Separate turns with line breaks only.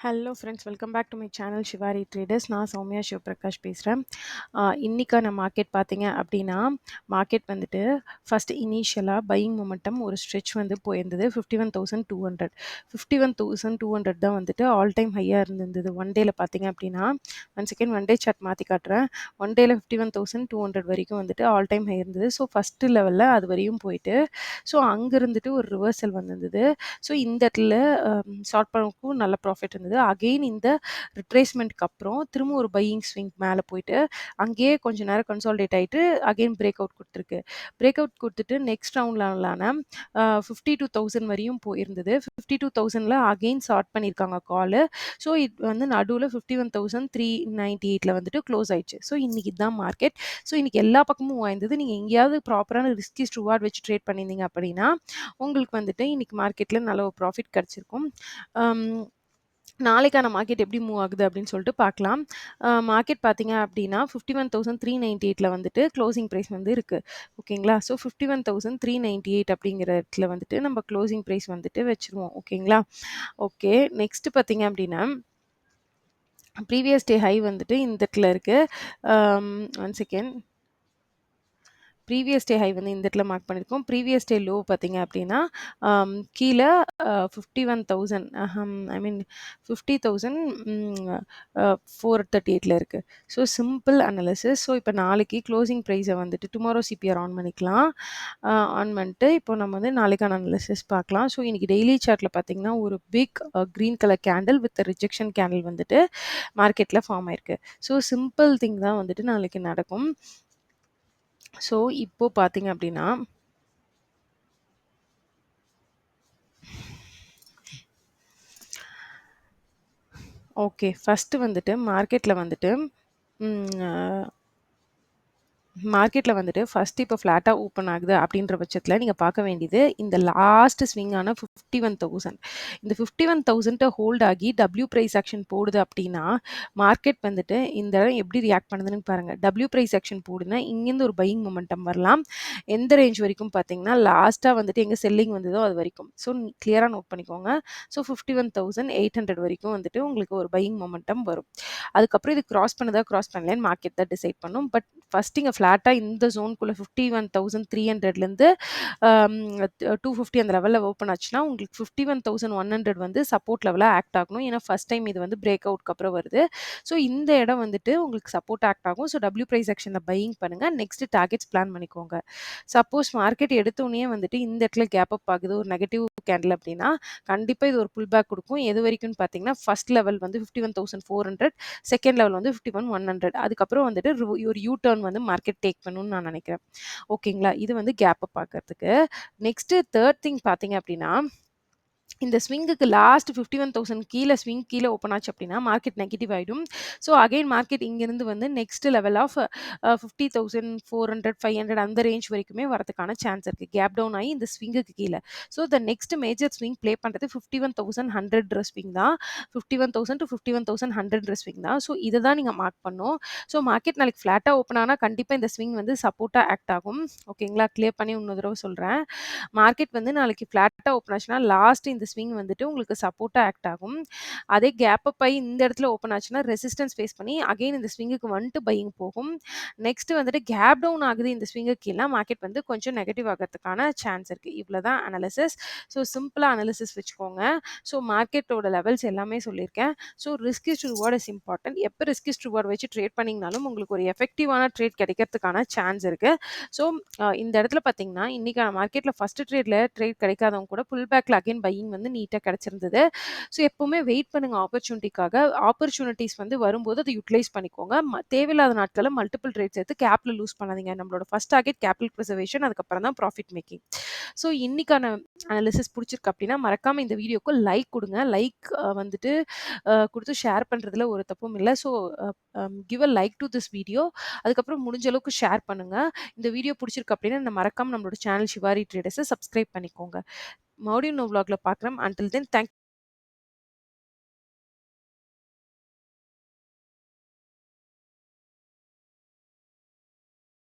Hello friends, welcome back to my channel Shivari traders. நான் சௌமியா சிவபிரகாஷ் பேசுகிறேன். இன்னைக்கான மார்க்கெட் பார்த்தீங்க அப்படின்னா, மார்க்கெட் வந்துட்டு ஃபர்ஸ்ட் இனிஷியலாக பையிங் மொமெண்டம் ஒரு ஸ்ட்ரெச் வந்து போயிருந்தது 51,200. 51,200 தான் வந்துட்டு ஆல் டைம் ஹையாக இருந்தது. ஒன் டேல பார்த்தீங்க அப்படின்னா, one second one day chart மாற்றி காட்டுறேன். ஒன் டேல 51,200 வரைக்கும் வந்துட்டு ஆல் டைம் ஹை இருந்தது. ஸோ ஃபஸ்ட்டு லெவலில் அது வரையும் போயிட்டு, ஸோ அங்கே இருந்துட்டு ஒரு ரிவர்சல் வந்திருந்தது. ஸோ இந்த இடத்துல ஷார்ட் டர்முக்கும் நல்ல ப்ராஃபிட் இருந்தது. அகெயின் இந்த ரிட்ரேஸ்மெண்ட்க்கு அப்புறம் திரும்ப ஒரு பையிங் ஸ்விங் மேலே போயிட்டு அங்கேயே கொஞ்ச நேரம் கன்சாலிடேட் ஆகிட்டு அகெயின் பிரேக் அவுட் கொடுத்துருக்கு. பிரேக் அவுட் கொடுத்துட்டு நெக்ஸ்ட் ரவுண்ட்லான 52,000 வரையும் போயிருந்தது. 52,000ல அகெயின் ஷார்ட் பண்ணியிருக்காங்க காலு. ஸோ இது வந்து நடுவில் 51,398 வந்துட்டு க்ளோஸ் ஆயிடுச்சு. ஸோ இன்னைக்கு தான் மார்க்கெட். ஸோ இன்னைக்கு எல்லா பக்கமும் வாய்ந்தது. நீங்கள் எங்கேயாவது ப்ராப்பரான ரிஸ்கிஸ்ட் ரிவார்ட் வச்சு ட்ரேட் பண்ணியிருந்தீங்க அப்படின்னா உங்களுக்கு வந்துட்டு இன்னைக்கு மார்க்கெட்டில் நல்ல ஒரு ப்ராஃபிட் கிடச்சிருக்கும். நாளைக்கான மார்க்கெட் எப்படி மூவ் ஆகுது அப்படின்னு சொல்லிட்டு பார்க்கலாம். மார்க்கெட் பார்த்தீங்க அப்படின்னா 51,398 வந்துட்டு க்ளோசிங் ப்ரைஸ் வந்து இருக்குது. ஓகேங்களா? ஸோ 51,398 அப்படிங்கிற இடத்துல வந்துட்டு நம்ம க்ளோசிங் ப்ரைஸ் வந்துட்டு வச்சுருவோம். ஓகேங்களா? ஓகே, நெக்ஸ்ட் பார்த்தீங்க அப்படின்னா ப்ரீவியஸ் டே ஹை வந்துட்டு இந்த இடத்துல இருக்குது. One second. Previous day high வந்து இந்த இடத்துல மார்க் பண்ணியிருக்கோம். ப்ரீவியஸ் டே லோ பார்த்தீங்க அப்படின்னா கீழே 51,000 ஐ மீன் 50,438 இருக்குது. So simple analysis. ஸோ இப்போ நாளைக்கு க்ளோசிங் ப்ரைஸை வந்துட்டு டுமாரோ சிபிஆர் ஆன் பண்ணிக்கலாம். ஆன் பண்ணிட்டு இப்போ நம்ம வந்து நாளைக்கான அனாலிசிஸ் பார்க்கலாம். ஸோ இன்றைக்கி டெய்லி சார்ட்டில் பார்த்தீங்கன்னா ஒரு big green colour candle with rejection candle வந்துட்டு மார்க்கெட்டில் ஃபார்ம் ஆயிருக்கு. ஸோ சிம்பிள் திங் தான் வந்துட்டு நாளைக்கு நடக்கும். ஸோ இப்போ பார்த்தீங்க அப்படின்னா ஓகே, ஃபஸ்ட்டு வந்துட்டு மார்க்கெட்டில் வந்துட்டு ஃபஸ்ட்டு இப்போ ஃப்ளாட்டாக ஓப்பன் ஆகுது அப்படின்ற பட்சத்தில் நீங்கள் பார்க்க வேண்டியது இந்த லாஸ்ட் ஸ்விங்கான 51,000. இந்த 51,000 ஹோல்ட் ஆகி டபிள்யூ ப்ரைஸ் ஆக்ஷன் போடுது அப்படின்னா மார்க்கெட் வந்துட்டு இந்த இடம் எப்படி ரியாக்ட் பண்ணுதுன்னு பாருங்கள். டபிள்யூ ப்ரைஸ் ஆக்ஷன் போடுதுன்னா இங்கேருந்து ஒரு பையிங் மொமெண்டம் வரலாம். எந்த ரேஞ்ச் வரைக்கும் பார்த்தீங்கன்னா லாஸ்ட்டாக வந்துட்டு எங்கே செல்லிங் வந்ததோ அது வரைக்கும். ஸோ கிளியராக நோட் பண்ணிக்கோங்க. ஸோ 51,800 வரைக்கும் வந்துட்டு உங்களுக்கு ஒரு பையிங் மொமெண்டம் வரும். அதுக்கப்புறம் இது கிராஸ் கிராஸ் பண்ணலன்னு மார்க்கெட் தான் டிசைட் பண்ணும். பட் ஃபஸ்ட் இங்கே ஃப்ளாட்டாக இந்த ஜோனுக்குள்ளே 51,300லேருந்து 250 அந்த லெவலில் ஓப்பன் ஆச்சுன்னா உங்களுக்கு 51,100 வந்து சப்போர்ட் லெவலாக ஆக்ட் ஆகணும். ஏன்னா ஃபஸ்ட் டைம் இது வந்து பிரேக் அவுட்க்கு அப்புறம் வருது. ஸோ இந்த இடம் வந்துட்டு உங்களுக்கு சப்போர்ட் ஆக்ட் ஆகும். ஸோ டபிள்யூ ப்ரைஸ் ஆக்ஷனில் பையிங் பண்ணுங்கள். நெக்ஸ்ட் டார்கெட்ஸ் பிளான் பண்ணிக்கோங்க. சப்போஸ் மார்க்கெட் எடுத்தோடனே வந்துட்டு இந்த இடத்துல கேப் அப் ஆகுது ஒரு நெகட்டிவ் கேண்டில் அப்படின்னா கண்டிப்பாக இது ஒரு புல் பேக் கொடுக்கும். எது வரைக்கும்னு பார்த்தீங்கன்னா ஃபர்ஸ்ட் லெவல் வந்து 51,400, செகண்ட் லெவல் வந்து 51,100. அதுக்கப்புறம் வந்துட்டு ஒரு யூ டர்ன் வந்து மார்க்கெட் டேக் பண்ணணும்னு நான் நினைக்கிறேன். ஓகேங்களா? இது வந்து கேப் அப் பார்க்கறதுக்கு. நெக்ஸ்ட் தேர்ட் திங் பார்த்தீங்க அப்படின்னா இந்த ஸ்விங்குக்கு லாஸ்ட் 51,000 கீழே ஓப்பன் ஆச்சு அப்படின்னா மார்க்கெட் நெகட்டிவ் ஆகிடும். ஸோ அகைன் மார்க்கெட் இங்கேருந்து வந்து நெக்ஸ்ட் லெவல் ஆஃப் 50,400, 500 அந்த ரேஞ்ச் வரைக்குமே வரதுக்கான சான்ஸ் இருக்குது. கேப் டவுன் ஆகி இந்த ஸ்விங்குக்கு கீழே. So the next major swing play பண்ணுறது 51,100 ஸ்விங் தான். 51,000 to 51,100 ஸ்விங் தான். ஸோ இதை தான் நீங்கள் மார்க் பண்ணணும். ஸோ மார்க்கெட் நாளைக்கு ஃப்ளாட்டாக ஓப்பன் ஆனால் கண்டிப்பாக இந்த ஸ்விங் வந்து சப்போர்ட்டாக ஆக்ட் ஆகும். ஓகேங்களா? கிளியர் பண்ணி இன்னொரு தடவை சொல்கிறேன். மார்க்கெட் வந்து நாளைக்கு ஃப்ளாட்டாக ஓப்பன் ஆச்சுன்னா லாஸ்ட் இந்த ஸ்விங் வந்துட்டு உங்களுக்கு சப்போர்ட்டாக ஆக்ட் ஆகும். அதே கேப் அப் ஆகி இந்த இடத்துல ஓப்பன் ஆச்சுன்னா ரெசிஸ்டன்ஸ் ஃபேஸ் பண்ணி அகைன் இந்த ஸ்விங்குக்கு வந்துட்டு பையிங் போகும். நெக்ஸ்ட் வந்துட்டு கேப் டவுன் ஆகுது இந்த ஸ்விங்குக்கு கீழே மார்க்கெட் வந்து கொஞ்சம் நெகட்டிவ் ஆகிறதுக்கான சான்ஸ் இருக்குது. இவ்வளோ தான் அனாலிசிஸ். ஸோ சிம்பிளாக அனாலிசிஸ் வச்சுக்கோங்க. ஸோ மார்க்கெட்டோட லெவல்ஸ் எல்லாமே சொல்லியிருக்கேன். So risk is to reward is important. எப்போ ரிஸ்கிஸ்ட் ரிவார்ட் வச்சு ட்ரேட் பண்ணிங்கனாலும் உங்களுக்கு ஒரு எஃபெக்டிவான ட்ரேட் கிடைக்கிறதுக்கான சான்ஸ் இருக்குது. ஸோ இந்த இடத்துல பார்த்தீங்கன்னா இன்றைக்கான மார்க்கெட்டில் ஃபஸ்ட்டு ட்ரேட் கிடைக்காதவங்க கூட புல் பேக்கில் அகைன் பையிங் வந்து நீட்டாக கிடச்சிருந்தது. ஸோ எப்போவுமே வெயிட் பண்ணுங்கள் ஆப்பர்ச்சுனிட்டிக்காக. ஆப்பர்ச்சுனிட்டிஸ் வந்து வரும்போது அதை யூட்டிலைஸ் பண்ணிக்கோங்க. தேவையில்லாத நாட்களில் மல்டிபிள் ட்ரேட்ஸ் எடுத்து கேப்பில் லூஸ் பண்ணாதீங்க. நம்மளோட ஃபஸ்ட் டார்கெட் கேபிட்டல் ப்ரிசர்வேஷன், அதுக்கப்புறம் தான் ப்ராஃபிட் மேக்கிங். ஸோ இன்னைக்கான அனாலிசிஸ் பிடிச்சிருக்கு அப்படின்னா மறக்காமல் இந்த வீடியோக்கு லைக் கொடுங்க. லைக் வந்துட்டு கொடுத்து ஷேர் பண்ணுறதுல ஒரு தப்பும் இல்லை. So give a like to this video. அதுக்கப்புறம் முடிஞ்ச அளவுக்கு ஷேர் பண்ணுங்கள். இந்த வீடியோ பிடிச்சிருக்கு அப்படின்னா மறக்காமல் நம்மளோட சேனல் ஷிவாரி ட்ரேடர்ஸை சப்ஸ்கிரைப் பண்ணிக்கோங்க. மறுபடியும் இன்னொரு vlogல பார்க்குறேன். Until then thank